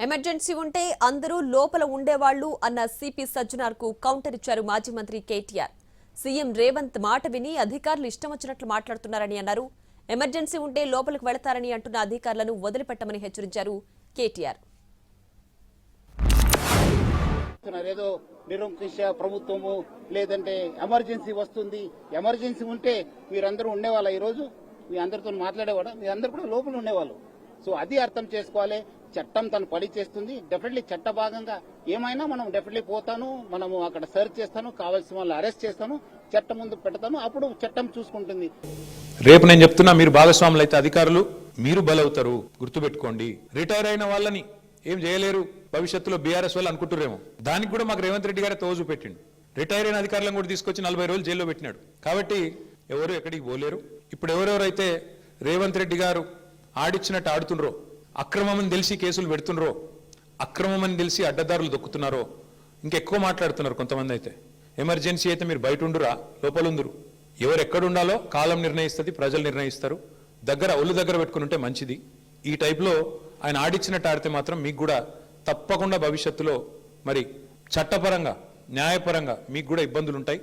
Emergency ఉంటే అందరూ లోపల ఉండేవాళ్లు అన్న సిపి సజ్జనార్కు కౌంటర్ ఇచ్చారు మాజీ మంత్రి కేటీఆర్. సీఎం రేవంత్ మాట విని అధికారులు ఇష్టం వచ్చినట్లు మాట్లాడుతున్నారని అన్నారు. ఎమర్జెన్సీ ఉంటే లోపలికి వెళతారని అంటున్న అధికారులను వదిలిపెట్టమని హెచ్చరించారు కేటీఆర్. ఏదో నిరంకుశ ప్రభుత్వము లేదంటే ఎమర్జెన్సీ వస్తుంది, ఎమర్జెన్సీ ఉంటే మీరందరూ ఉండేవాళ్ళ, ఈ రోజు మీ అందరితో మాట్లాడేవాడు, మీ అందరు కూడా లోపల ఉండేవాళ్ళు. సో అది అర్థం చేసుకోవాలి. చట్టం తను పని చేస్తుంది. డెఫినెట్లీ చట్ట భాగంగా ఏమైనా మనం డెఫినెట్లీ పోతాను, మనము అక్కడ సెర్చ్ చేస్తాను, కావాల్సిన వాళ్ళు అరెస్ట్ చేస్తాను, చట్టం ముందు పెడతాను, అప్పుడు చట్టం చూసుకుంటుంది. రేపు నేను చెప్తున్నా, మీరు భాగస్వాములు అయితే అధికారులు మీరు బలవుతారు, గుర్తుపెట్టుకోండి. రిటైర్ అయిన వాళ్ళని ఏం చేయలేరు, భవిష్యత్తులో బీఆర్ఎస్ వాళ్ళు అనుకుంటురేమో. దానికి కూడా మాకు రేవంత్ రెడ్డి గారే తోజు పెట్టిండు. రిటైర్ అయిన అధికారులను కూడా తీసుకొచ్చి 40 రోజులు జైల్లో పెట్టినాడు. కాబట్టి ఎవరు ఎక్కడికి పోలేరు. ఇప్పుడు ఎవరెవరైతే రేవంత్ రెడ్డి గారు ఆడిచ్చినట్టు ఆడుతుండ్రో, అక్రమమని తెలిసి కేసులు పెడుతుండ్రో, అక్రమమని తెలిసి అడ్డదారులు దొక్కుతున్నారో, ఇంకెక్కువ మాట్లాడుతున్నారు కొంతమంది. అయితే ఎమర్జెన్సీ అయితే మీరు బయట ఉండురా, లోపల ఉందరు. ఎవరు ఎక్కడ ఉండాలో కాలం నిర్ణయిస్తుంది, ప్రజలు నిర్ణయిస్తారు. ఒళ్ళు దగ్గర పెట్టుకుని ఉంటే మంచిది. ఈ టైప్లో ఆయన ఆడిచ్చినట్టు ఆడితే మాత్రం మీకు కూడా తప్పకుండా భవిష్యత్తులో మరి చట్టపరంగా న్యాయపరంగా మీకు కూడా ఇబ్బందులు ఉంటాయి.